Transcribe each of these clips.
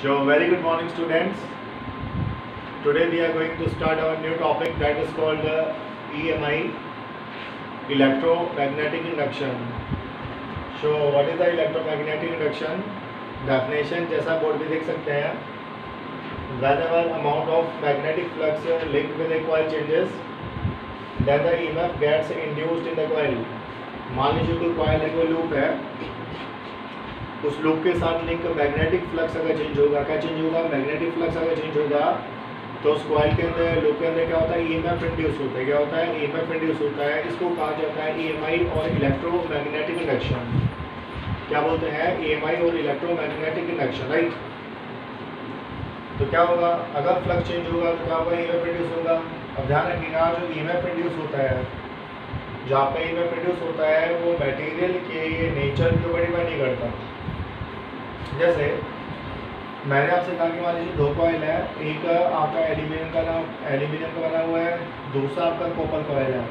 So, very good morning, students. Today we are going to start our new topic that is called EMI, electromagnetic induction. So, what is the electromagnetic induction? Definition जैसा board पे देख सकते हैं. Whenever amount of magnetic flux linked with a coil changes, then the EMF gets induced in the coil. मान लीजिए कोई coil है, कोई loop है, उस लूप के साथ लिंक मैग्नेटिक फ्लक्स अगर चेंज होगा, क्या चेंज होगा? मैग्नेटिक फ्लक्स अगर चेंज होगा तो उस कॉइल के अंदर, लूप के अंदर क्या होता है? ईएमएफ इंड्यूस होता है. क्या होता है? ईएमएफ इंड्यूस होता है. इसको कहा जाता है ईएमआई और इलेक्ट्रोमैग्नेटिक इंडक्शन. क्या बोलते हैं? ईएमआई और इलेक्ट्रोमैग्नेटिक इंडक्शन, राइट. तो क्या होगा? अगर फ्लक्स चेंज होगा तो क्या होगा? ईएमएफ इंड्यूस होगा. अब ध्यान रखिएगा, जो ईएमएफ इंड्यूस होता है, जहाँ पे ईएमएफ इंड्यूस होता है वो मटेरियल के नेचर के ऊपर डिपेंड नहीं करता. जैसे मैंने आपसे कहा कि मान लीजिए दो कॉइल है, एक आपका एल्यूमिनियम का बना हुआ है, दूसरा आपका कॉपर कॉइल है.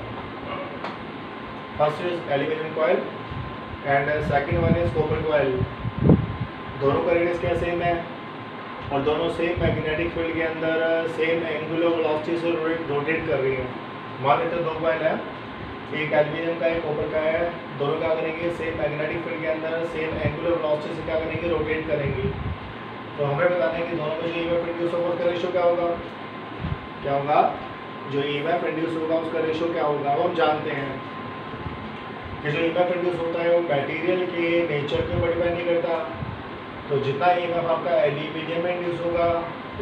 First is aluminium coil and second one is copper coil. दोनों का रेडियस क्या सेम है और दोनों सेम मैग्नेटिक फील्ड के अंदर सेम एंगुलर वेलोसिटी से रोटेट कर रही है. मान लेते हैं दो कॉइल है, एक एल्यूमिनियम का, एक कॉपर का है. दोनों क्या करेंगे? सेम मैग्नेटिक फील्ड के अंदर सेम एंगुलर वेलोसिटी से क्या करेंगे? रोटेट करेंगे. तो हमें बताना है कि दोनों में जो ईएमएफ इंड्यूस होगा उसका रेशियो क्या होगा? क्या होगा? जो ईएमएफ इंड्यूस होगा उसका रेशियो क्या होगा? वो हम जानते हैं कि जो ईएमएफ इंड्यूस होता है वो मटेरियल के नेचर के ऊपर डिपेंड नहीं करता. तो जितना ईएमएफ आपका एल्यूमिनियम में इंड्यूस होगा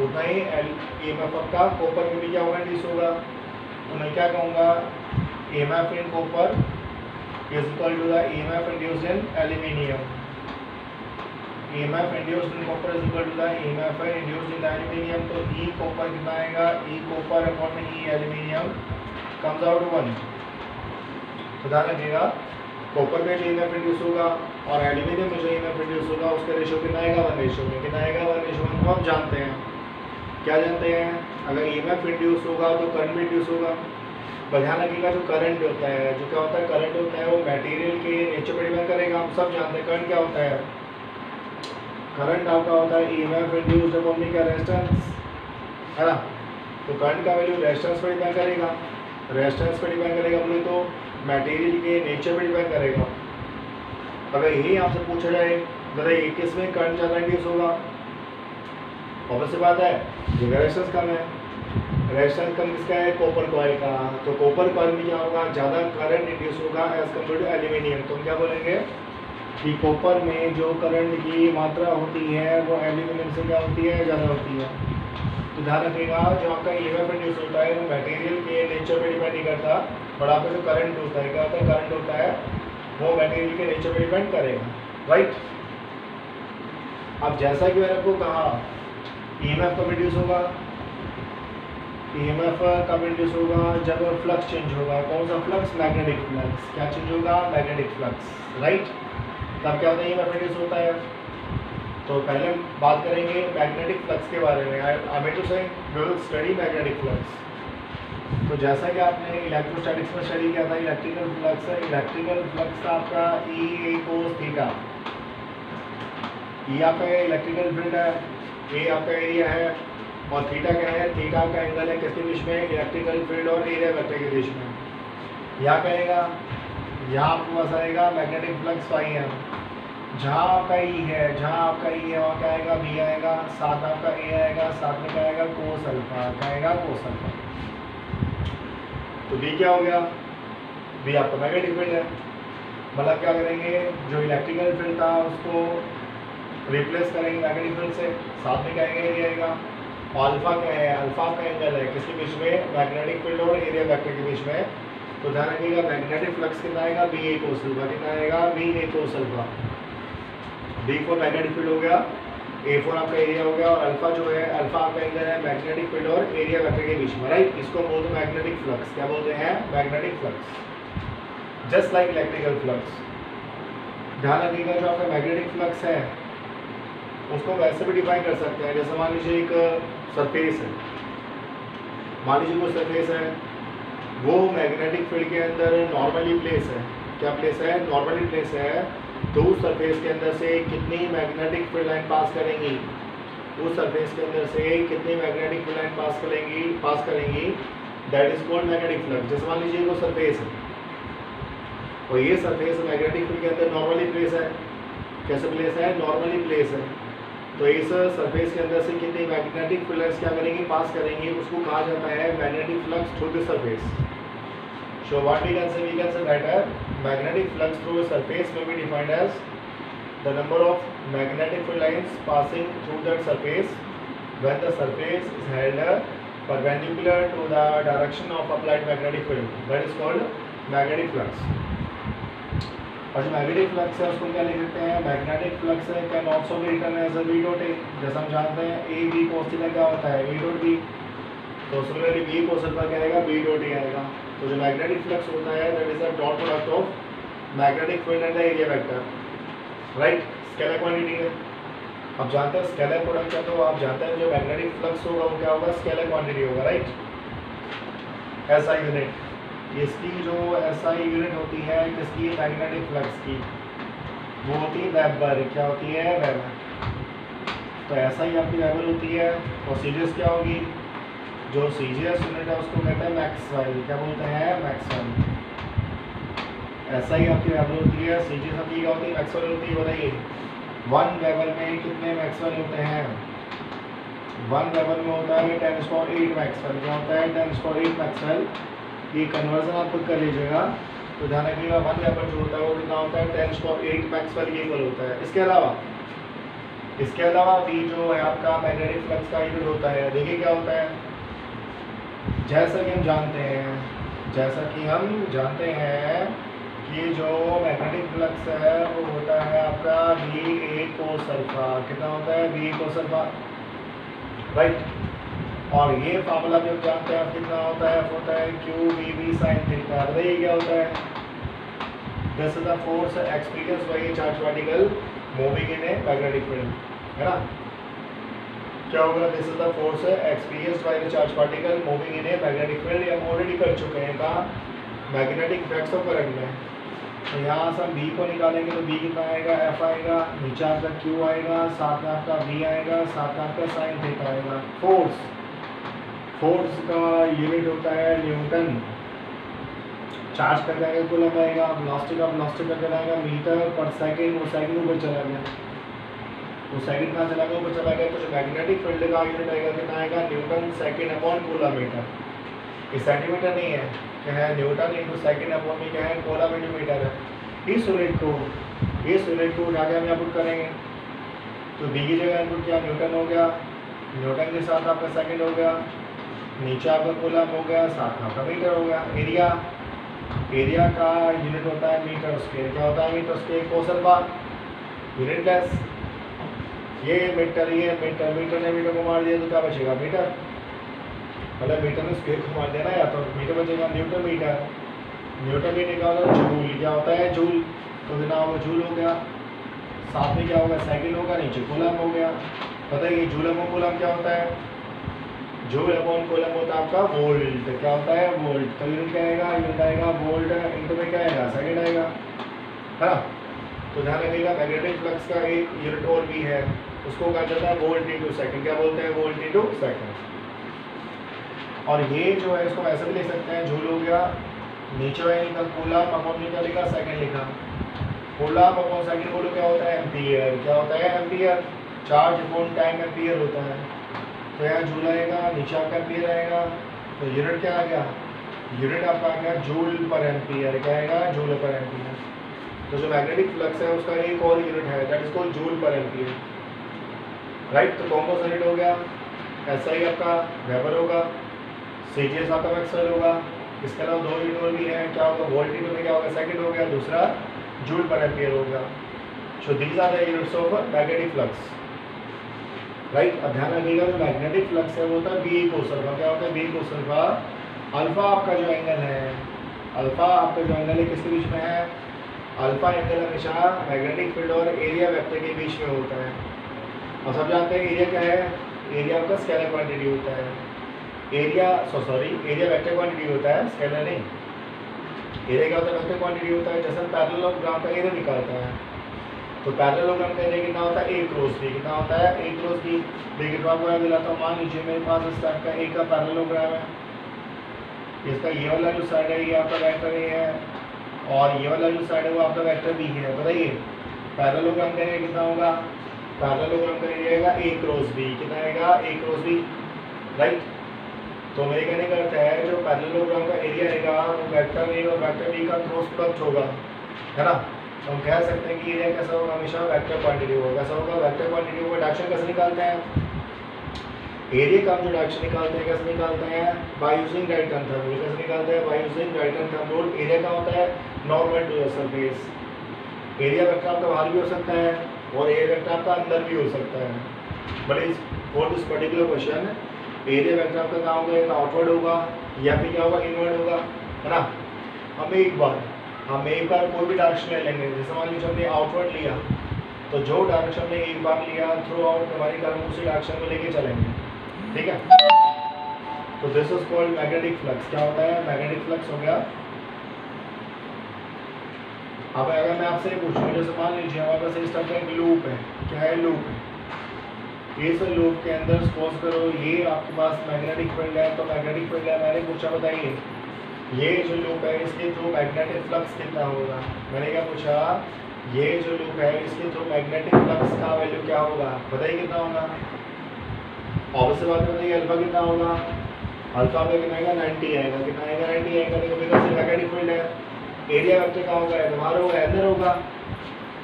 उतना ही ईएमएफ आपका कॉपर में भी क्या होगा? इंड्यूस होगा. तो मैं क्या कहूँगा? EMF in copper is equal to the EMF induced in aluminium. EMF induced in copper is equal to the EMF induced in aluminium. तो E copper कितना आएगा? E copper upon E aluminium comes out 1. तो ध्यान रखिएगा, copper में जो EMF induce होगा और एल्यूमिनियम में जो EMF इंड्यूस होगा उसका रेशियो कितना आएगा? 1 रेशियो में. कितना आएगा? 1 रेशियो में. तो हम जानते हैं, क्या जानते हैं? अगर EMF इंड्यूस होगा तो करंट भी इंड्यूस होगा. ध्यान रखिएगा, जो करंट होता है, जो क्या होता है? करंट होता है वो मटेरियल के नेचर पर डिपेंड करेगा. हम सब जानते हैं करंट क्या होता है. करंट आपका होता है ईएमएफ इंड्यूस्ड अपॉन क्या? रेजिस्टेंस, है ना. तो करंट का वैल्यू रेजिस्टेंस पर डिपेंड करेगा. रेजिस्टेंस पर डिपेंड करेगा बोले तो मटेरियल के नेचर पर डिपेंड करेगा. अगर यही आपसे पूछा जाए बताइए किस में करंट ज़्यादा इंड्यूस होगा? ऑब्वियस बात है, जो रेजिस्टेंस कम है. रेजिस्टेंस कम किसका है? कॉपर कॉइल का. तो कॉपर कॉइल में क्या होगा? ज़्यादा करंट इंड्यूस होगा एज कम्पेयर टू एल्यूमिनियम. तो हम क्या बोलेंगे कि कॉपर में जो करंट की मात्रा होती है वो एल्यूमिनियम से क्या होती है? ज़्यादा होती है. तो ध्यान रखिएगा, जो आपका ईएमएफ इंड्यूस होता है वो मटेरियल के नेचर पर डिपेंड नहीं करता, बट आपका जो करंट होता है, क्या होता है? करंट होता है वो मटेरियल के नेचर पर डिपेंड करेगा, राइट. अब जैसा कि मैंने आपको कहा, ईएमएफ कब इंड्यूस होगा? EMF कब इंड्यूस होगा? जब फ्लक्स चेंज होगा. कौन सा फ्लक्स? Magnetic flux. क्या चेंज होगा? Magnetic flux, right. तब क्या होता है? EMF इंड्यूस होता है. तो पहले बात करेंगे मैग्नेटिक फ्लक्स के बारे में. I to say we will study magnetic flux. तो जैसा कि आपने इलेक्ट्रोस्टैटिक्स में स्टडी किया था, इलेक्ट्रिकल फ्लक्स था आपका E cos थीटा. E आपका इलेक्ट्रिकल फील्ड है, A आपका एरिया है और थीटा क्या है? थीटा का एंगल है किसके बीच में? इलेक्ट्रिकल फील्ड और एरिया वेक्टर के बीच में. यहाँ कहेगा, यहाँ आपके पास आएगा मैग्नेटिक फ्लक्स फाई है. जहाँ आपका E है, वहाँ क्या आएगा? B आएगा. साथ आपका A आएगा, साथ में क्या आएगा? Cos alpha. क्या आएगा? Cos alpha. तो B क्या हो गया? B आपका मैग्नेटिक फील्ड है. मतलब क्या करेंगे? जो इलेक्ट्रिकल फील्ड था उसको रिप्लेस करेंगे मैग्नेटिक फील्ड से. साथ में क्या आएगा? एरिया आएगा. अल्फा क्या है? अल्फा का एंगल है किसके बीच में? मैग्नेटिक फील्ड और एरिया वेक्टर के बीच में. तो ध्यान रखिएगा, मैग्नेटिक फ्लक्स कितना आएगा? BA cos alpha. कितना आएगा? BA cos alpha. B for magnetic field हो गया, A फॉर आपका एरिया हो गया, और अल्फा जो है, अल्फा आपका एंगल है मैग्नेटिक फील्ड और एरिया वेक्टर के बीच में, राइट. इसको बोलते हैं मैग्नेटिक फ्लक्स. क्या बोलते हैं? Magnetic flux. Just like electrical flux. ध्यान रखिएगा, जो आपका मैग्नेटिक फ्लक्स है उसको वैसे भी डिफाइन कर सकते हैं. जैसे मान लीजिए एक सरफेस है, मान लीजिए कोई सरफेस है, वो मैग्नेटिक फील्ड के अंदर नॉर्मली प्लेस है. क्या प्लेस है? नॉर्मली प्लेस है. तो उस सरफेस के अंदर से कितनी मैग्नेटिक फील्ड लाइन पास करेंगी? उस सरफेस के अंदर से कितनी मैग्नेटिक फील्ड लाइन पास करेंगी that is called magnetic flux. जैसे मान लीजिए वो सरफेस है और ये सरफेस मैग्नेटिक फील्ड के अंदर नॉर्मली प्लेस है। कैसे प्लेस है? नॉर्मली प्लेस है। तो इस सरफेस के अंदर से कितनी मैग्नेटिक फील्ड लाइंस क्या करेंगी? पास करेंगी। उसको कहा जाता है magnetic flux through the surface. So what we can say that magnetic flux through a surface may be defined as the number of magnetic field lines passing through that surface when the surface is held perpendicular to the direction of applied magnetic field. That is called magnetic flux. और जो magnetic flux है उसको क्या लिख सकते हैं? Magnetic flux can also be written as a v dot a। जैसा हम जानते हैं a b cos थीटा क्या होता है? a dot b। तो सिमिलरली b cos अल्फा क्या आएगा? b डॉट a आएगा। तो जो मैग्नेटिक फ्लक्स होता है that is a dot product of magnetic field and the area vector, right? Scalar quantity है। अब जानते हैं स्केलर प्रोडक्ट है, तो आप जानते हैं जो मैग्नेटिक फ्लक्स होगा वो क्या होगा? स्केलर क्वांटिटी होगा, राइट? SI यूनिट, इसकी जो SI यूनिट होती है किसकी? मैग्नेटिक फ्लक्स की, वो होती है वेबर। क्या होती है? वेबर। तो SI आपकी वेबर होती है और सीजीएस क्या होगी? जो सीजीएस यूनिट है उसको कहते हैं मैक्सवेल। क्या बोलते हैं? मैक्सवेल। SI आपकी वेबर होती है, सीजीएस आपकी क्या होती है? मैक्सवेल होती है। बताइए 1 वेबर में कितने मैक्सवेल होते हैं? 1 वेबर में होता है 10⁸ मैक्सवेल। क्या होता है? 10⁸ मैक्सवेल। ये कन्वर्जन आप खुद कर लीजिएगा। तो ध्यान रखिएगा 1 वेबर जो होता है वो कितना होता है? 10⁸ मैक्सवेल के इक्वल होता है। इसके अलावा भी जो है आपका मैग्नेटिक फ्लक्स का यूनिट होता है। देखिए क्या होता है, जैसा कि हम जानते हैं कि जो मैग्नेटिक फ्लक्स है वो होता है आपका Va cos अल्फा। कितना होता है? Va cos alpha, right? और ये फार्मूला भी हम जानते हैं कितना होता है? QVB sin theta. बताइए क्या होता है? This is the force experienced bye A charge particle moving in a magnetic field, है ना? क्या होगा? This is the force experienced bye A charge particle moving in a magnetic field. ये हम ऑलरेडी कर चुके हैं कहाँ? मैग्नेटिक इफेक्ट्स ऑफ करंट में। तो यहाँ से हम B को निकालेंगे तो B कितना आएगा? F आएगा, नीचे आपका Q आएगा, साथ में आपका V आएगा, साथ में आपका साइन थीटा आएगा। फोर्स का यूनिट होता है न्यूटन। चार्ज कर जाएगा कूलम आएगा, वेलोसिटी का जाएगा मीटर पर सेकंड। वो सेकंड ऊपर चला गया, वो सेकंड कहाँ चला गया? ऊपर चला गया। तो जो मैग्नेटिक फील्ड का यूनिट आएगा कितना आएगा? Newton second upon coulomb metre. ये सेंटीमीटर नहीं है, क्या है? न्यूटन इंटू सेकंड अपॉन में क्या है? कूलम इंटू मीटर है। इस यूनिट को जाके हम यहाँ पुट करेंगे तो B की जगह इनपुट क्या? न्यूटन हो गया, न्यूटन के साथ आपका सेकंड हो गया, नीचे आपका कूलम हो गया, साथ में आपका मीटर हो गया। एरिया का यूनिट होता है मीटर स्क्वायर। क्या होता है? Metre square. cos alpha unitless. ये मीटर ने मीटर को मार दिया तो क्या बचेगा? मीटर। मतलब मीटर ने स्क्वायर को मार दिया ना, या तो मीटर बचेगा। न्यूटन मीटर का होता है जूल। क्या होता है? जूल। तो बिना वो जूल हो गया, साथ में क्या होगा? सेकंड होगा, नीचे कूलम हो गया। पता है ये जूलम और कूलम क्या होता है? जूल अपॉन कूलम होता है आपका वोल्ट। क्या होता है? वोल्ट। तो यूनिट क्या आएगा? वोल्ट इंटू में क्या आएगा? सेकंड आएगा, है ना? तो ध्यान रखिएगा मैग्नेटिक फ्लक्स का एक यूनिट और भी है, उसको कहा जाता है वोल्ट इंटू सेकंड। क्या बोलते हैं? Volt into second. और ये जो है इसको ऐसे भी लिख सकते हैं, जूल हो गया, नीचे में लिखा कूलम अपॉन में क्या लिखा? सेकंड लिखा। कूलम अपॉन सेकंड बोलो क्या होता है? एम्पियर। क्या होता है? Ampere. Charge upon time ampere होता है। तो यहाँ जूल आएगा, नीचे आपका एम्पियर आएगा। तो यूनिट क्या आ गया? यूनिट आपका आ गया जूल पर एम्पियर। क्या आएगा? जूल पर एम्पियर। तो जो मैग्नेटिक फ्लक्स है उसका एक और यूनिट है दैट इज कॉल्ड जूल पर एम्पियर, राइट? तो कौन सा यूनिट हो गया? SI आपका वेबर होगा, सीजीएस आपका मैक्सवेल होगा। इसके अलावा 2 यूनिट और भी हैं। क्या होगा? वोल्ट इंटू में क्या होगा? सेकंड हो गया, दूसरा जूल पर एम्पियर हो गया। So these are the units of magnetic flux, right? अब ध्यान रखिएगा जो मैग्नेटिक फ्लक्स है वो होता है B cos अल्फा। क्या होता है? B cos alpha. अल्फा आपका जो एंगल है किसके बीच में है? अल्फा एंगल हमेशा मैग्नेटिक फील्ड और एरिया वेक्टर के बीच में होता है। और सब जानते हैं एरिया क्या है? एरिया आपका स्केलर क्वांटिटी होता है। एरिया वेक्टर क्वांटिटी होता है, स्केलर नहीं। एरिया क्या होता है? वेक्टर क्वांटिटी होता है। जैसे पैरेलल ऑफ ग्राफ का एरिया निकालता है तो पैरेललोग्राम कहते हैं कितना होता है ए क्रॉस बी, कितना होता है ए क्रॉस बी। देखिए तो आपको याद दिलाता हूँ, मान लीजिए मेरे पास इस टाइप का ए का पैरेललोग्राम है, इसका ये वाला जो साइड है ये आपका वेक्टर ए है और ये वाला जो साइड है वो आपका वेक्टर बी है। बताइए पैरेललोग्राम करेंगे कितना होगा, पैरेललोग्राम करिएगा ए क्रॉस बी, कितना आएगा ए क्रॉस बी, राइट। तो मेरे कहने का अर्थ है जो पैरेललोग्राम का एरिया रहेगा वो वेक्टर ए और वेक्टर बी का क्रॉस प्रोडक्ट होगा, है ना। तो हम कह सकते हैं कि एरिया कैसा होगा, हमेशा वेक्टर क्वांटिटी होगा। कैसा होगा, वेक्टर क्वांटिटी होगा। डायरेक्शन कैसे निकालते हैं, एरिया का हम जो डायरेक्शन निकालते हैं कैसे निकालते हैं, by using right hand thumb rule. कैसे निकालते हैं, by using right hand thumb rule. Area का होता है normal to the surface. Area vector आपका बाहर भी हो सकता है और एरिया वेक्टर आपका अंदर भी हो सकता है। बट इस for this particular question area vector आपका कहाँ होगा, या आउटवर्ड होगा या फिर क्या होगा, इनवर्ड होगा, है ना। हम एक बार कोई भी डायरेक्शन ले लेंगे, जैसे मान लीजिए हमने आउटवर्ड लिया तो जो डायरेक्शन हमने एक बार लिया थ्रू आउट हमारी कलम उसी डायरेक्शन में लेके चलेंगे, ठीक है। तो this is called magnetic flux. क्या होता है, मैग्नेटिक फ्लक्स हो गया। अब अगर मैं आपसे पूछूं, जैसे मान लीजिए हमारे पास इस तरह का एक लूप है, क्या है, लूप है। इस लूप के अंदर सपोज करो ये आपके पास मैग्नेटिक फील्ड है, तो मैग्नेटिक फील्ड है, मैंने पूछा बताइए ये जो लूप है इसके थ्रू मैग्नेटिक फ्लक्स कितना होगा। मैंने क्या पूछा, ये जो लूप है इसके थ्रू मैग्नेटिक फ्लक्स का वैल्यू क्या होगा, बताइए कितना होगा। ऑब्वियस बात बताइए अल्फा कितना होगा, अल्फा पे कितना आएगा, 90 आएगा। कितना आएगा, 90 आएगा। देखो बिकॉज़ ये मैग्नेटिक फील्ड है, एरिया वेक्टर का होगा, बाहर होगा, अंदर होगा,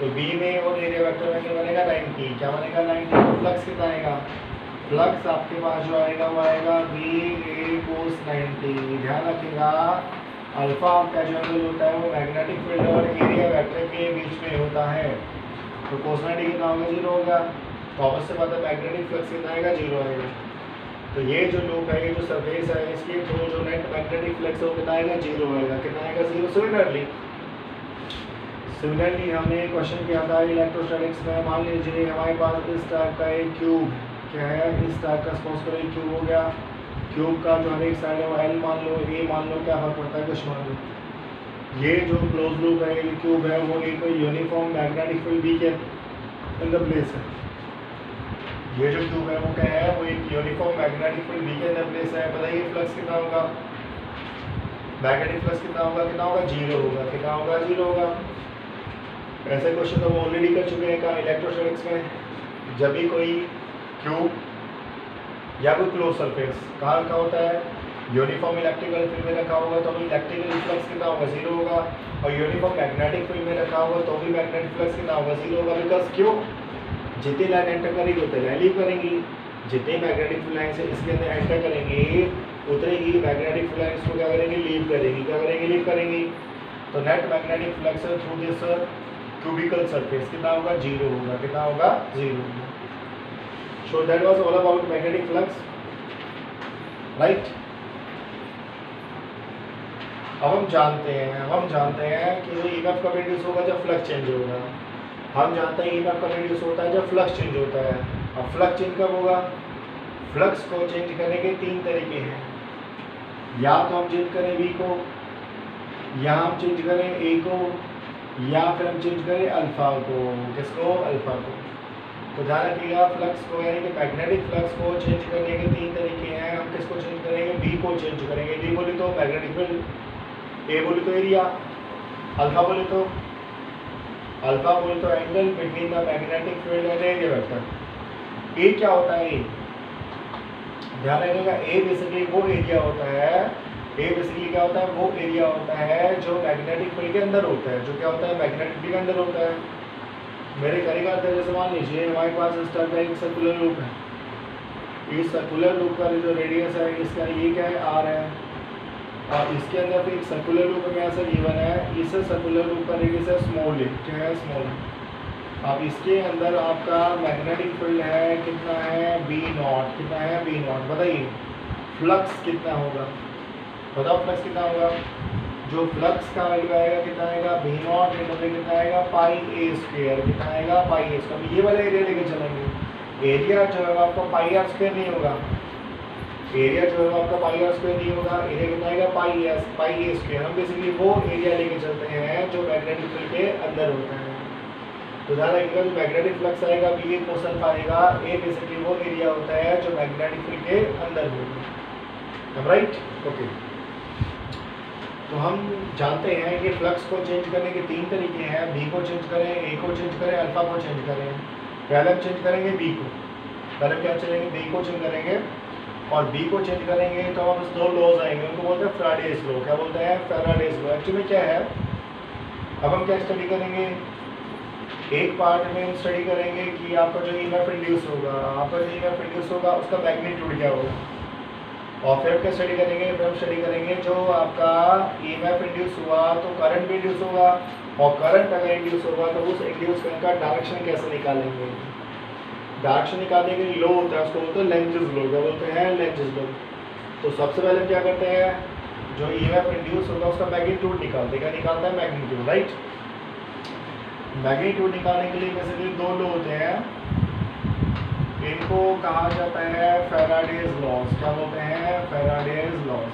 तो बी में और एरिया वेक्टर में क्या बनेगा, 90। क्या बनेगा, 90। तो फ्लक्स कितना आएगा, फ्लक्स आपके पास जो आएगा वो आएगा बी ए कोस 90। ध्यान रखिएगा अल्फा का जो एंगल होता है वो मैग्नेटिक फील्ड और एरिया वेक्टर के बीच में होता है। तो कोस 90 कितना होगा, 0 होगा। तो ऑब्वियस से बात है मैग्नेटिक फ्लक्स कितना आएगा, 0 आएगा। तो ये जो लूप है, ये जो सरफेस है, इसके थ्रू जो नेट मैग्नेटिक फ्लक्स है वो कितना आएगा, 0 आएगा। कितना आएगा, 0। सिमिलरली हमने क्वेश्चन किया था इलेक्ट्रोस्टैटिक्स में। मान लीजिए हमारे पास इस टाइप का एक क्यूब, क्या है, इस टाइप का सपोज करो एक क्यूब हो गया। क्यूब का जो हर एक साइड है वो एल मान लो, ए मान लो, क्या फर्क पड़ता है, कुछ मान लो। ये जो क्लोज लूप है, ये क्यूब है, वो एक यूनिफॉर्म मैग्नेटिक फील्ड बी के अंदर प्लेस है। ये जो क्यूब है वो क्या है, वो एक यूनिफॉर्म मैग्नेटिक फील्ड बी के अंदर प्लेस है। बताइए फ्लक्स कितना होगा, मैग्नेटिक फ्लक्स कितना होगा, 0 होगा। कितना होगा, 0 होगा। ऐसे क्वेश्चन तो हम ऑलरेडी कर चुके हैं कहाँ, इलेक्ट्रोस्टैटिक्स में। जब भी कोई क्यूब या कोई क्लोज सरफेस कहाँ रखा होता है, यूनिफॉर्म इलेक्ट्रिकल फील्ड में रखा होगा तो भी इलेक्ट्रिकल फ्लक्स कितना होगा, 0 होगा। और यूनिफॉर्म मैग्नेटिक फील्ड में रखा होगा तो भी मैग्नेटिक फ्लक्स कितना होगा, 0 होगा। बिकॉज क्यों, जितनी लाइन एंटर करेगी उतनी लाइन लीव करेंगी, जितनी मैग्नेटिक फील्ड लाइन से इसके अंदर एंटर करेंगे उतनी ही मैग्नेटिक फील्ड लाइन को क्या करेंगे, लीव करेंगी। क्या करेंगे, लीव करेंगी। तो net magnetic flux through this cubical surface कितना होगा, 0 होगा। कितना होगा, 0 होगा। So that was all about magnetic flux, right? अब हम जानते हैं कि जो EMF कब इंड्यूस होगा, जब फ्लक्स चेंज होगा। हम जानते हैं EMF कब इंड्यूस होता है, जब फ्लक्स चेंज होता है। अब फ्लक्स चेंज कब होगा, फ्लक्स को चेंज करने के 3 तरीके हैं। या तो हम चेंज करें V को, या हम चेंज करें A को, या फिर हम चेंज करें अल्फा को। किसको, अल्फा को। तो ध्यान रखिएगा फ्लक्स को यानी कि मैग्नेटिक फ्लक्स को चेंज करने के 3 तरीके हैं। हम किसको चेंज करेंगे, बी को चेंज करेंगे। बी बोले तो मैग्नेटिक फील्ड, ए बोले तो एरिया, अल्फा बोले तो angle between the magnetic field and area vector. A क्या होता है, ए ध्यान रखिएगा, ए बेसिकली वो एरिया होता है, ए बेसिकली क्या होता है, वो एरिया होता है जो मैग्नेटिक फील्ड के अंदर होता है। जो क्या होता है, मैग्नेटिक फील्ड के अंदर होता है। मेरे कहने का अर्थ है, जैसे मान लीजिए हमारे पास इस टाइप का एक सर्कुलर लूप है। इस सर्कुलर लूप का जो रेडियस है इसका ये क्या है, आर है। और इसके अंदर फिर एक सर्कुलर लूप में ऐसा गिवन है, इस सर्कुलर लूप का रेडियस है स्मॉल है। क्या है, स्मॉल है। अब इसके अंदर आपका मैग्नेटिक फील्ड है, कितना है, बी नॉट। कितना है, बी नॉट। बताइए फ्लक्स कितना होगा, बताओ फ्लक्स कितना होगा। जो फ्लक्स का वैल्यू आएगा कितना आएगा, बी नॉट इंटू कितना आएगा, पाई ए स्क्वायर। कितना आएगा, पाई ए स्क्वायर। ये वाला एरिया लेके चलेंगे। एरिया जो है आपका पाई आर स्क्वायर नहीं होगा, एरिया जो है आपका पाई आर स्क्वायर नहीं होगा। एरिया कितना आएगा, पाई ए स्क्वायर। हम बेसिकली वो एरिया लेके चलते हैं जो मैग्नेटिक फील्ड के अंदर होता है। तो ध्यान रखिएगा जो मैग्नेटिक फ्लक्स आएगा बी ए कोसेल्फ आएगा। ए बेसिकली वो एरिया होता है जो मैग्नेटिक फील्ड के अंदर होगा, राइट। ओके, तो हम जानते हैं कि फ्लक्स को चेंज करने के 3 तरीके हैं, बी को चेंज करें, ए को चेंज करें, अल्फा को चेंज करें। पहले हम चेंज करेंगे बी को, पहले क्या चलेंगे बी को चेंज करेंगे, और बी को चेंज करेंगे तो हम उस 2 लॉज आएंगे, उनको बोलते हैं फैराडेज लॉ। क्या बोलते हैं? Faraday's law. एक्चुअली क्या है, अब हम क्या स्टडी करेंगे, एक पार्ट में हम स्टडी करेंगे कि आपका जो ईएमएफ इंड्यूस होगा, आपका जो ईएमएफ इंड्यूस होगा उसका मैग्नीट्यूड क्या होगा, और फिर क्या स्टडी करेंगे, फिर हम स्टडी करेंगे जो आपका ईएमएफ इंड्यूस हुआ तो करंट भी इंड्यूस होगा, और करंट अगर इंड्यूस होगा तो उस इंड्यूस करंट का डायरेक्शन कैसे निकालेंगे। डायरेक्शन निकालने के लिए लो होता है, उसको बोलते हैं लेंजेस लो। क्या बोलते हैं? लेंजेस लो। तो सबसे पहले क्या करते हैं, जो ईएमएफ इंड्यूस होगा उसका मैग्नीट्यूड निकालते हैं। क्या निकालता है? Magnitude, right. मैग्नीट्यूड निकालने के लिए बेसिकली 2 लो होते हैं, इनको कहा जाता है फैराडेज लॉज। क्या बोलते हैं? Faraday's laws.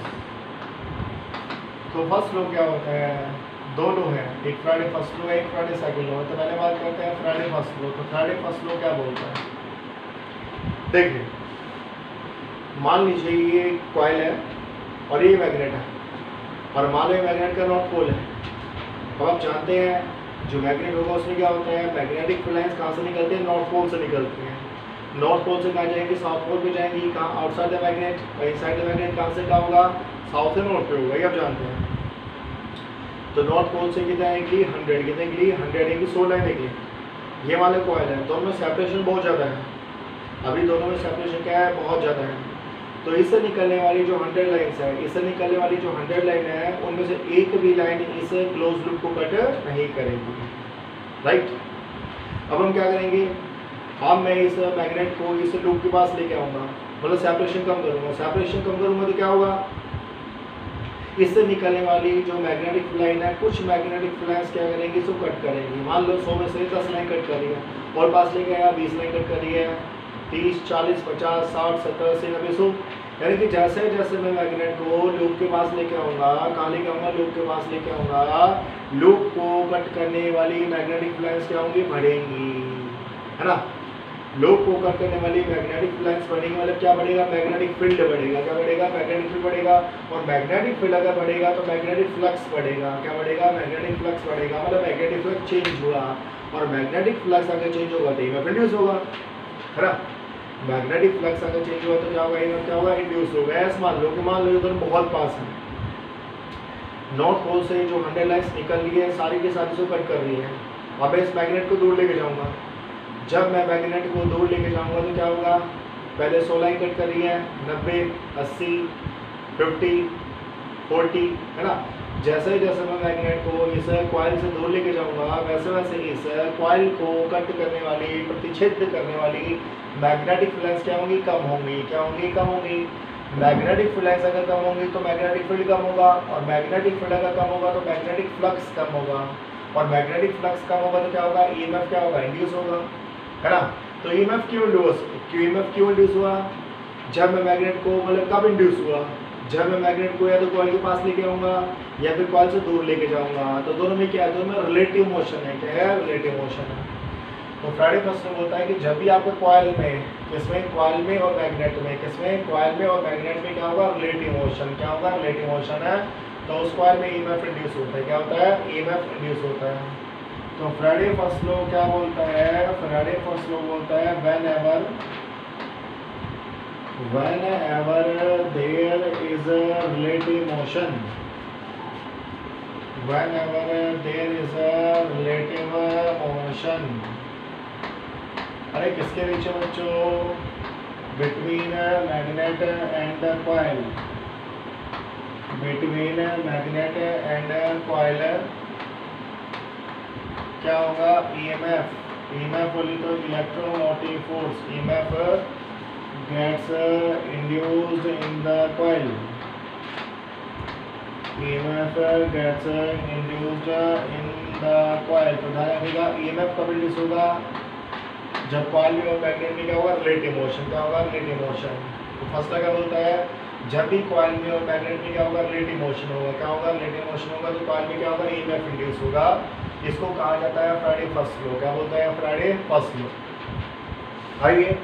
तो फर्स्ट लो क्या होता है, 2 लो हैं, एक फैराडे फर्स्ट लो है, एक फैराडे सेकंड लो है। तो पहले बात करते हैं फैराडे फर्स्ट लो। तो फैराडे फर्स्ट लो क्या बोलता है, देखिए मान लीजिए ये कॉइल है और ये मैग्नेट है, और मान लो ये मैग्नेट का नॉर्थ पोल है। अब आप जानते हैं जो मैग्नेट होगा उसमें क्या होता है, मैग्नेटिक फील्ड लाइंस कहाँ से निकलते हैं, नॉर्थ पोल से निकलती हैं। नॉर्थ पोल से कहाँ जाएंगी, साउथ पोल पे जाएंगी। कहाँ? आउटसाइड द मैग्नेट, और इनसाइड द मैग्नेट कहाँ से क्या होगा, साउथ से नॉर्थ पे होगा, ये आप जानते हैं। तो नॉर्थ पोल से कितना आएगी 100, कितने के लिए 100 आएगी, 16 निकली। ये वाले कॉइल है, दोनों में सेपरेशन बहुत ज़्यादा है, अभी दोनों में सेपरेशन क्या है, बहुत ज़्यादा है। तो इससे निकलने वाली जो 100 लाइन्स है, इससे निकलने वाली जो 100 लाइन है, उनमें से एक भी लाइन इस क्लोज लूप को कट नहीं करेगी, राइट। अब हम क्या करेंगे, अब मैं इस मैग्नेट को इस लूप के पास लेके आऊँगा, मतलब सेपरेशन कम करूँगा। सेपरेशन कम करूँगा तो क्या होगा, इससे निकलने वाली जो मैग्नेटिक लाइन है, कुछ मैग्नेटिक लाइन्स क्या करेंगी, इसको कट करेंगी। मान लो 100 में से 10 लाइन कट कर रही है, और पास लेके आया 20 लाइन कट कर रही है, 30, 40, 50, 60, 70, 80, 90, 100। यानी कि जैसे जैसे मैं मैग्नेट को लूप के पास लेके आऊँगा, कहाँ लेके आऊँगा, लूप के पास लेके आऊँगा, लूप को कट करने वाली मैग्नेटिक लाइन्स क्या होंगी, बढ़ेंगी, है ना। लूप को कट करने वाली मैग्नेटिक लाइन्स बढ़ेंगी, मतलब क्या बढ़ेगा, मैग्नेटिक फील्ड बढ़ेगा। क्या बढ़ेगा, मैग्नेटिक फील्ड बढ़ेगा। और मैग्नेटिक फील्ड अगर बढ़ेगा तो मैग्नेटिक फ्लक्स बढ़ेगा। क्या बढ़ेगा, मैग्नेटिक फ्लक्स बढ़ेगा, मतलब मैग्नेटिक फ्लक्स चेंज हुआ, और मैग्नेटिक फ्लक्स अगर चेंज होगा तो ईएमएफ इंड्यूस होगा, है ना। मैग्नेटिक फ्लक्स अगर चेंज हुआ तो क्या होगा, ईएमएफ क्या होगा, इंड्यूस होगा। ऐसा मान लो दोनों बहुत पास है, नॉर्थ पोल से जो 100 लाइन्स निकल रही है सारी के सारी से कट कर रही है। अब इस मैग्नेट को दूर लेके जाऊंगा, जब मैं मैग्नेट को दूर लेके जाऊंगा तो क्या होगा, पहले 100 लाइन कट कर रही है, 90, 80, 50, 40, है ना। जैसे जैसे मैं मैग्नेट को इस कॉइल से दूर लेके जाऊंगा, वैसे वैसे इस कॉइल को कट करने वाली, प्रतिच्छेद करने वाली मैग्नेटिक फ्लक्स क्या होंगी, कम होंगी। क्या होंगी, कम होंगी। मैग्नेटिक फ्लक्स अगर कम होंगी तो मैग्नेटिक फील्ड कम होगा, और मैग्नेटिक फील्ड अगर कम होगा तो मैग्नेटिक फ्लक्स कम होगा, और मैग्नेटिक फ्लक्स कम होगा तो क्या होगा, ईएमएफ क्या होगा, इंड्यूस होगा, है ना। तो ईएमएफ क्यों इंड्यूस हुआ, जब मैं मैग्नेट को, मतलब कब इंड्यूस हुआ, जब मैं मैग्नेट को या तो कॉइल के पास लेके आऊँगा या फिर कॉइल से दूर लेके जाऊँगा। तो दोनों में क्या है, दोनों में रिलेटिव मोशन है। क्या है, रिलेटिव मोशन है। तो फैराडे फर्स्ट लॉ बोलता है कि जब भी आपके कॉइल में, किसमें, कॉइल में और मैग्नेट में, किसमें, कॉइल में और मैग्नेट में क्या होगा, रिलेटिव मोशन। क्या होगा, रिलेटिव मोशन है, तो उस कॉइल में ईएमएफ इंड्यूस होता है। क्या होता है, ईएमएफ इंड्यूस होता है। तो फैराडे फर्स्ट लॉ क्या बोलता है, फैराडे फर्स्ट लॉ बोलता है whenever there is a relative motion, whenever there is a relative motion, अरे किसके बीच में बच्चों, between magnet and coil, between magnet and coil क्या होगा, ईएमएफ बोली तो electromotive force, EMF gets induced in the coil, EMF gets induced in the coil। तो ध्यान रखिएगा EMF कब इंड्यूस होगा, जब कॉइल में और मैग्नेट में क्या होगा, रिलेटिव मोशन। क्या होगा, रिलेटिव मोशन। तो फर्स्ट क्या बोलता है, जब भी कॉइल में और मैग्नेट में क्या होगा, रिलेटिव मोशन होगा। क्या होगा, रिलेटिव मोशन होगा, तो कॉइल में क्या होगा, EMF इंड्यूस होगा। इसको कहा जाता है फ्राइडे फर्स्ट लॉ। क्या बोलते हैं? Friday first law. आइए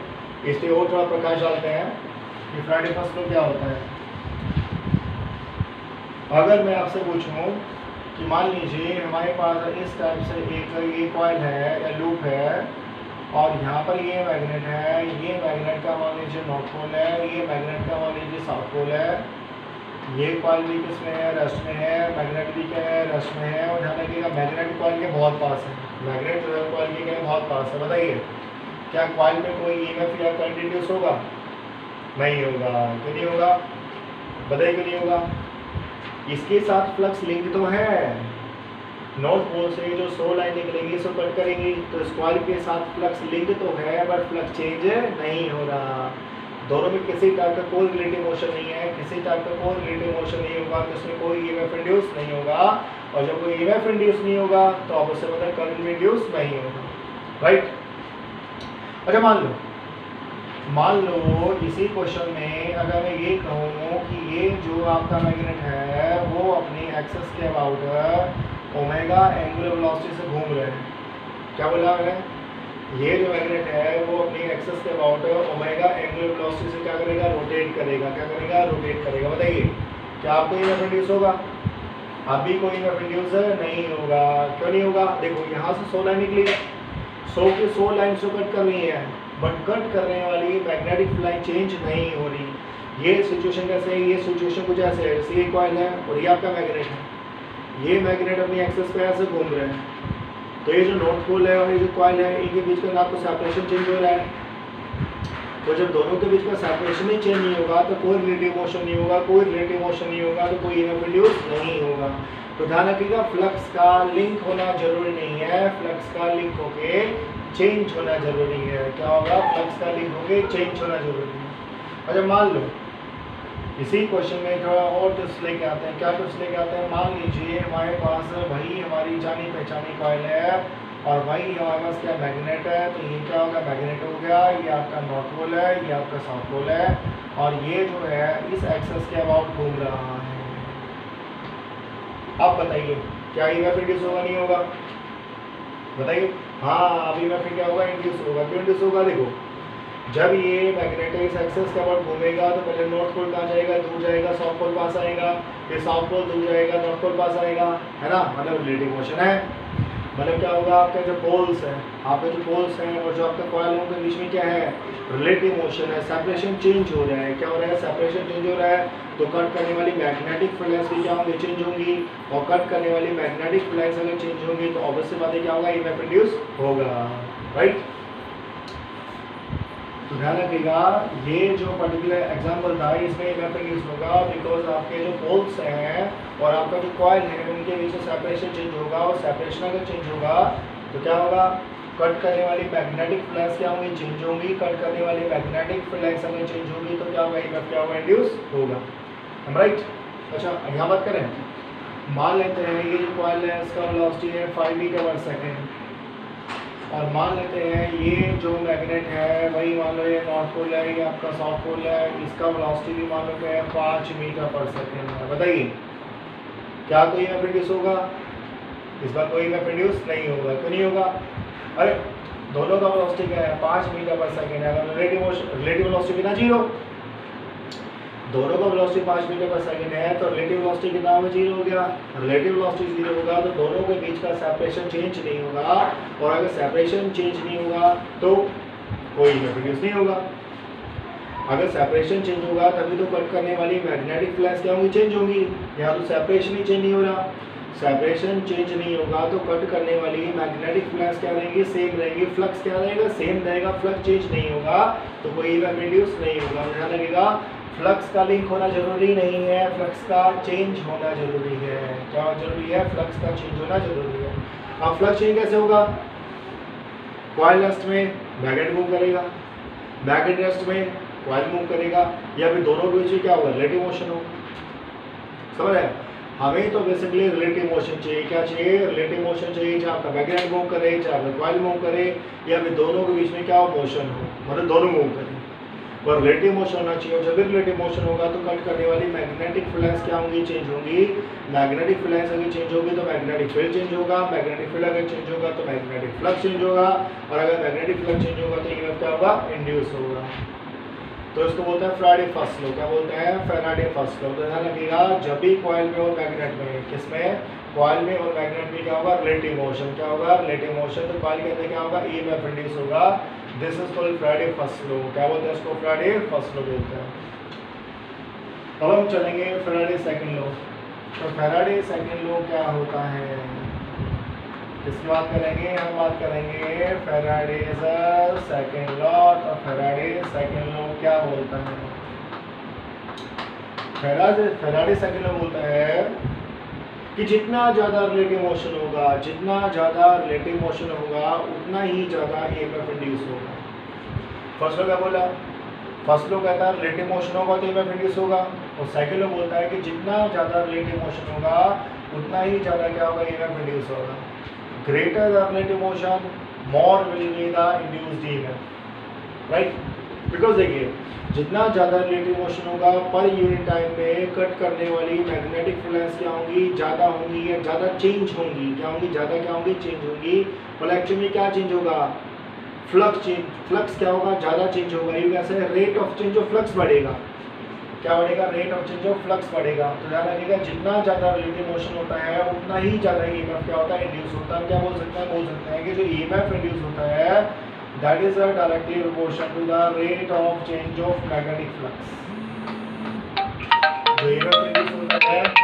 इस पे और थोड़ा प्रकाश डालते हैं कि फ्राइडे फर्स्ट लॉ क्या होता है। अगर मैं आपसे पूछूं कि मान लीजिए हमारे पास इस टाइप से एक कॉइल है या लूप है और यहाँ पर ये मैग्नेट है, ये मैग्नेट का मान लीजिए नॉर्थ पोल है, ये मैग्नेट का मान लीजिए साउथ पोल है, ये कॉइल भी किसमें है? रेस्ट में है, मैग्नेट भी क्या है? रेस्ट में है। और ध्यान रखिएगा मैग्नेट कॉइल के बहुत पास है, मैग्नेट जो है कॉइल के क्या है? बहुत पास है। बताइए क्या कॉइल में कोई ईएमएफ या करंट इंड्यूस होगा? नहीं होगा। क्यों नहीं होगा? बताइए क्यों नहीं होगा? इसके साथ फ्लक्स लिंक तो है, नॉर्थ पोल से जो 100 लाइन निकलेंगी इसको कट करेंगी, तो इस कॉइल के साथ फ्लक्स लिंक तो है बट फ्लक्स चेंज नहीं हो रहा। दोनों में किसी टाइप का कोई रिलेटिव मोशन नहीं है, किसी टाइप का कोई रिलेटिव मोशन नहीं होगा तो इसमें कोई ईएमएफ इंड्यूस नहीं होगा। और जब कोई ईएमएफ इंड्यूस नहीं होगा तो आप उससे मतलब करंट इंड्यूस नहीं होगा। राइट? अच्छा मान लो इसी क्वेश्चन में अगर मैं ये कहूँ कि ये जो आपका मैग्नेट है वो अपनी एक्सिस के अबाउट ओमेगा एंगुलर वेलोसिटी से घूम रहे हैं। क्या बोला मैंने? ये जो मैग्नेट है वो अपनी एक्सिस के अबाउट ओमेगा एंगुलर वेलोसिटी से क्या करेगा? रोटेट करेगा। क्या करेगा? रोटेट करेगा। बताइए क्या आपको ईएमएफ इंड्यूस होगा? अभी कोई ईएमएफ इंड्यूस नहीं होगा। क्यों नहीं होगा? देखो यहाँ से 100 लाइन निकली, 100 की 100 लाइन से कट कर रही है बट कट करने वाली मैग्नेटिक फ्लाई चेंज नहीं हो रही। ये सिचुएशन कैसे है? ये सिचुएशन कुछ ऐसे है, जैसे ये कॉइल है और ये आपका मैग्नेट है, ये मैग्नेट अपनी एक्सिस पे ऐसे घूम रहे हैं, तो ये जो नॉर्थ पोल है और ये जो कॉइल है इनके बीच का आपको सेपरेशन चेंज हो रहा है। तो जब दोनों के बीच का सेपरेशन ही चेंज नहीं होगा तो कोई रिलेटिव मोशन नहीं होगा, कोई रिलेटिव मोशन नहीं होगा तो कोई ईएमएफ इंड्यूस नहीं होगा। तो ध्यान रखिएगा फ्लक्स का लिंक होना जरूरी नहीं है, फ्लक्स का लिंक होके चेंज होना जरूरी है। क्या होगा? फ्लक्स का लिंक होके चेंज होना जरूरी है। अच्छा मान लो इसी क्वेश्चन में थोड़ा और ट्विस्ट लेके आते हैं। क्या ट्विस्ट लेके आते हैं? मान लीजिए हमारे पास वही हमारी जानी पहचानी कॉइल है और वही हमारे पास क्या मैग्नेट है, तो ये क्या होगा? मैग्नेट हो गया, ये आपका नॉर्थ पोल है, ये आपका साउथ पोल है और ये जो है इस एक्सिस के अबाउट घूम रहा है। अब बताइए क्या ईएमएफ इंड्यूस होगा? नहीं होगा? बताइए। हाँ अभी ईएमएफ क्या होगा? इंड्यूस होगा। क्यों इंड्यूस होगा? देखो जब ये मैग्नेटिक इस एक्सिस के अबाउट घूमेगा तो पहले नॉर्थ पोल कहाँ जाएगा? दूर जाएगा, साउथ पोल पास आएगा, फिर साउथ पोल दूर जाएगा, नॉर्थ पोल पास आएगा, है ना? मतलब रिलेटिव मोशन है। मतलब क्या होगा? आपके जो पोल्स हैं, आपके जो पोल्स हैं और जो आपके कॉइल के बीच में क्या है? रिलेटिव मोशन है, सेपरेशन चेंज हो रहा है। क्या हो रहा है? सेपरेशन चेंज हो रहा है। तो कट करने वाली मैग्नेटिक फ्लक्स भी क्या होंगे? चेंज होंगी और कट करने वाली मैग्नेटिक फ्लक्स अगर चेंज होंगी तो ऑब्वियस सी बात है क्या होगा? ईएमएफ इंड्यूस होगा। राइट? तो ध्यान रखिएगा ये जो पर्टिकुलर एग्जांपल था इसमें ईएमएफ इंड्यूस होगा बिकॉज आपके जो पोल्स हैं और आपका जो कॉइल है उनके बीच में सेपरेशन चेंज होगा और सेपरेशन अगर चेंज होगा तो क्या होगा? कट करने वाली मैग्नेटिक फ्लक्स क्या होंगी? चेंज होंगी। कट करने वाली मैग्नेटिक फ्लक्स अगर चेंज होगी तो क्या होगा? ईएमएफ क्या होगा? इंड्यूस होगा। राइट? अच्छा यहाँ बात करें, मान लेते हैं ये जो कॉइल है इसका वेलोसिटी है 5 मीटर पर सेकेंड और मान लेते हैं ये जो मैग्नेट है वही मान लो ये नॉर्थ पोल है, ये आपका साउथ पोल है, इसका वेलोसिटी भी मान लो क्या है? 5 मीटर पर सेकेंड है। बताइए क्या कोई ईएमएफ इंड्यूस होगा? इस बार कोई ईएमएफ इंड्यूस नहीं होगा। क्यों नहीं होगा? अरे दोनों का वेलोसिटी क्या है? 5 मीटर पर सेकेंड है। अगर रिलेटिव वेलोसिटी कितना? 0। दोनों का वेलोसिटी 5 मीटर पर सेकेंड है तो रिलेटिव वेलोसिटी कितना होगा? 0 हो गया। रिलेटिव वेलोसिटी 0 होगा तो दोनों के बीच का सेपरेशन चेंज नहीं होगा और अगर सेपरेशन चेंज नहीं होगा तो कोई ईएमएफ इंड्यूस नहीं होगा। अगर सेपरेशन चेंज होगा तभी तो कट करने वाली मैग्नेटिक फ्लक्स क्या होंगी? चेंज होंगी। यहाँ तो सेपरेशन ही चेंज नहीं हो रहा, सेपरेशन चेंज नहीं होगा तो कट करने वाली मैग्नेटिक फ्लक्स क्या रहेंगी? सेम रहेंगी। फ्लक्स क्या रहेगा? सेम रहेगा। फ्लक्स चेंज नहीं होगा तो कोई ईएमएफ इंड्यूस नहीं होगा। ध्यान रखिएगा फ्लक्स का लिंक होना जरूरी नहीं है, फ्लक्स का चेंज होना जरूरी है। क्या जरूरी है? फ्लक्स का चेंज होना जरूरी है। अब फ्लक्स चेंज कैसे होगा? कॉइल रेस्ट में मैग्नेट मूव करेगा, मैग्नेट रेस्ट में कॉइल मूव करेगा या फिर दोनों के बीच क्या होगा? रिलेटिव मोशन होगा। समझ रहे? हमें तो बेसिकली रिलेटिव मोशन चाहिए। क्या चाहिए? रिलेटिव मोशन चाहिए, चाहे आपका मैग्नेट मूव करे, चाहे आपका कॉइल मूव करे या फिर दोनों के बीच में क्या हो? मोशन हो, मतलब दोनों मूव करें। पर रिलेटिव मोशन होना चाहिए। जब भी रिलेटिव मोशन होगा तो कट करने वाली मैग्नेटिक फ्लक्स क्या होंगी, चेंज होंगी। मैग्नेटिक फ्लक्स अगर चेंज होगी तो मैग्नेटिक फील्ड चेंज होगा, मैग्नेटिक फील्ड अगर चेंज होगा तो मैग्नेटिक फ्लक्स चेंज होगा, और अगर मैग्नेटिक फ्लक्स चेंज होगा तो ईएमएफ क्या होगा, इंड्यूस होगा। तो इसको बोलते हैं फैराडे फर्स्ट लॉ। क्या बोलते हैं, फैराडे फर्स्ट लॉ। तो ध्यान रखिएगा, जब भी कॉइल में और मैग्नेट में, किसमें, कॉइल में और मैग्नेट में क्या होगा, रिलेटिव मोशन। क्या होगा, रिलेटिव मोशन। तो कॉइल के अंदर क्या होगा, ईएमएफ इंड्यूस होगा। This is called Faraday first law. क्या बोलते हैं इसको, फैराडे फर्स्ट लॉ बोलते हैं। अब हम चलेंगे फैराडे सेकंड लॉ। तो फैराडे सेकंड लॉ क्या होता है, किसकी बात करेंगे, हम बात करेंगे फैराडेज सेकंड लॉ। तो फैराडे सेकंड लॉ क्या बोलता है, फैराडे सेकंड लॉ बोलता है कि जितना ज़्यादा रिलेटिव मोशन होगा, जितना ज़्यादा रिलेटिव मोशन होगा उतना ही ज़्यादा ईएमएफ इंड्यूस होगा। फर्स्ट लॉ क्या बोला, फर्स्ट लॉ कहता है रिलेटिव मोशन होगा तो ईएमएफ इंड्यूस होगा, और सेकंड लॉ बोलता है कि जितना ज़्यादा रिलेटिव मोशन होगा उतना ही ज़्यादा क्या होगा, ईएमएफ इंड्यूस होगा। Greater the relative motion, more will be the induced EMF, right? Because देखिए, जितना ज़्यादा रिलेटिव मोशन होगा पर यूनिट टाइम में कट करने वाली मैग्नेटिक फ्लक्स क्या होंगी, ज़्यादा होंगी या ज़्यादा चेंज होंगी। क्या होंगी, ज़्यादा क्या होंगी, चेंज होंगी। मतलब एक्चुअली क्या चेंज होगा, फ्लक्स चेंज, फ्लक्स क्या होगा, ज़्यादा चेंज होगा। ये कैसे, rate of change of flux बढ़ेगा। क्या बढ़ेगा, rate of change of flux बढ़ेगा। तो ध्यान रखिएगा, जितना ज़्यादा रिलेटिव मोशन होता है उतना ही ज़्यादा ईएमएफ क्या होता है, इंड्यूस होता है। क्या बोल सकते हैं कि जो ईएमएफ इंड्यूस होता है that is directly proportional to the rate of change of magnetic flux. जो ईएमएफ इंड्यूस होता है